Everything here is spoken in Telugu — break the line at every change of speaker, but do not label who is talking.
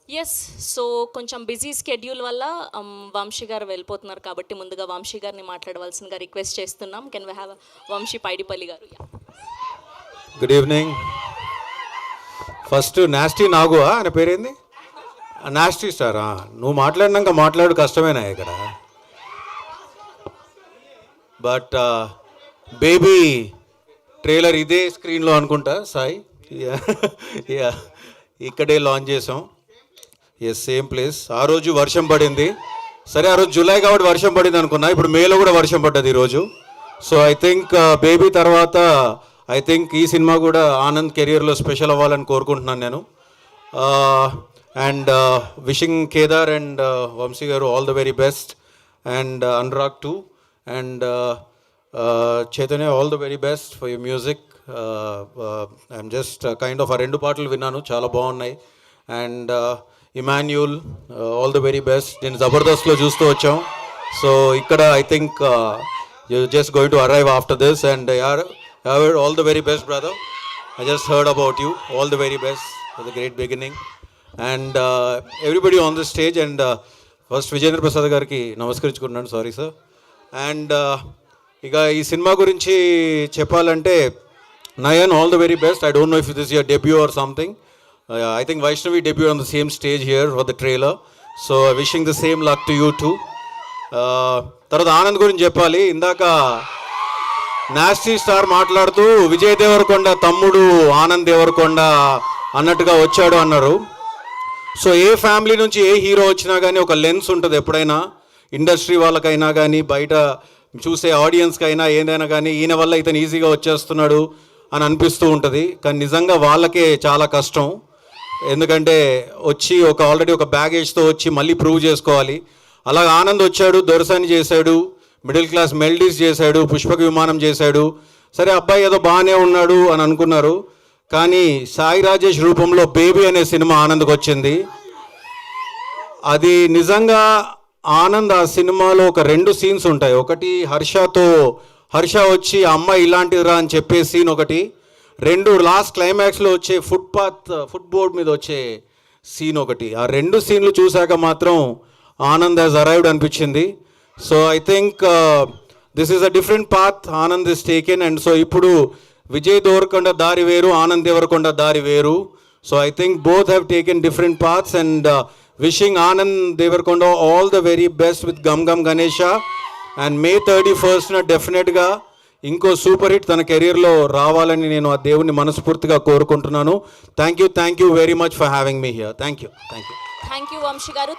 ఎస్. సో కొంచెం బిజీ స్కెడ్యూల్ వల్ల వంశీ గారు వెళ్ళిపోతున్నారు కాబట్టి ముందుగా వంశీ గారిని మాట్లాడవలసిందిగా రిక్వెస్ట్ చేస్తున్నాం. Can we have Vamsi Paidipalli గారు?
Good evening. ఫస్ట్ నాస్టీ నాగు ఆయన పేరేంది? నాస్టీ స్టారా? నువ్వు మాట్లాడినాక మాట్లాడు కష్టమేనా ఇక్కడ. బట్ బేబీ ట్రైలర్ ఇదే స్క్రీన్లో అనుకుంటా సాయి. యా ఇక్కడే లాంచ్ చేసాం. Yes, same place. ఆ రోజు వర్షం పడింది. సరే, ఆ రోజు జూలై కాబట్టి వర్షం పడింది అనుకున్నా. ఇప్పుడు మేలో కూడా వర్షం పడ్డది ఈరోజు. సో ఐ థింక్ బేబీ తర్వాత ఐ థింక్ ఈ సినిమా కూడా ఆనంద్ కెరియర్లో స్పెషల్ అవ్వాలని కోరుకుంటున్నాను నేను. And wishing Kedar and Vamsi గారు all the very best. And Anurag too and Chaitanya all the very best for your music. I'm just kind of ఆ రెండు పాటలు విన్నాను, చాలా బాగున్నాయి. And Emmanuel all the very best. నేను జబర్దస్త్లో చూస్తూ వచ్చాం. సో ఇక్కడ I think you just going to arrive after this. And all the very best brother. I just heard about you. All the very best for the great beginning. And everybody on the stage. And first Vijayendra Prasad గారికి నమస్కరించుకుంటున్నాను. Sorry sir. అండ్ ఇక ఈ సినిమా గురించి చెప్పాలంటే Nayan all the very best. I don't know if this your debut or something. I think Vaishnavi debuted on the same stage here for the trailer. So wishing the same luck to you too. తర్వాత ఆనంద్ గురించి చెప్పాలి. ఇందాక నాస్టీ స్టార్ మాట్లాడుతూ విజయ్ దేవరకొండ తమ్ముడు ఆనంద్ దేవరకొండ అన్నట్టుగా వచ్చాడు అన్నారు. సో ఏ ఫ్యామిలీ నుంచి ఏ హీరో వచ్చినా కానీ ఒక లెన్స్ ఉంటుంది ఎప్పుడైనా. ఇండస్ట్రీ వాళ్ళకైనా కానీ బయట చూసే ఆడియన్స్కి అయినా ఏదైనా కానీ ఈయన వల్ల ఇతను ఈజీగా వచ్చేస్తున్నాడు అని అనిపిస్తూ ఉంటుంది. కానీ నిజంగా వాళ్ళకే చాలా కష్టం. ఎందుకంటే వచ్చి ఆల్రెడీ ఒక బ్యాగేజ్తో వచ్చి మళ్ళీ ప్రూవ్ చేసుకోవాలి. అలాగ ఆనంద్ వచ్చాడు, దొరసాని చేశాడు, మిడిల్ క్లాస్ మెల్డీస్ చేశాడు, పుష్పక విమానం చేశాడు. సరే, అబ్బాయి ఏదో బాగానే ఉన్నాడు అని అనుకున్నారు. కానీ సాయి రాజేష్ రూపంలో బేబీ అనే సినిమా ఆనంద్కి వచ్చింది. అది నిజంగా ఆనంద్ ఆ సినిమాలో ఒక 2 సీన్స్ ఉంటాయి. ఒకటి హర్ష వచ్చి అమ్మాయి ఇలాంటిదిరా అని చెప్పే సీన్ ఒకటి. 2 లాస్ట్ క్లైమాక్స్లో వచ్చే ఫుట్ బోర్డ్ మీద వచ్చే సీన్ ఒకటి. ఆ 2 సీన్లు చూశాక మాత్రం ఆనంద్ హ్యాస్ అరైవ్డ్ అనిపించింది. So I think this is a different path Anand is taken. And so ఇప్పుడు విజయ్ దేవరకొండ దారి వేరు, ఆనంద్ దేవరకొండ దారి వేరు. So I think both have taken different paths. And wishing Anand Deverakonda all the very best with Gam Gam Ganesha. And May 31st డెఫినెట్గా ఇంకో సూపర్ హిట్ తన కెరీర్లో రావాలని నేను ఆ దేవుణ్ణి మనస్ఫూర్తిగా కోరుకుంటున్నాను. Thank you very much for having me here. Thank you
Vamsi గారు.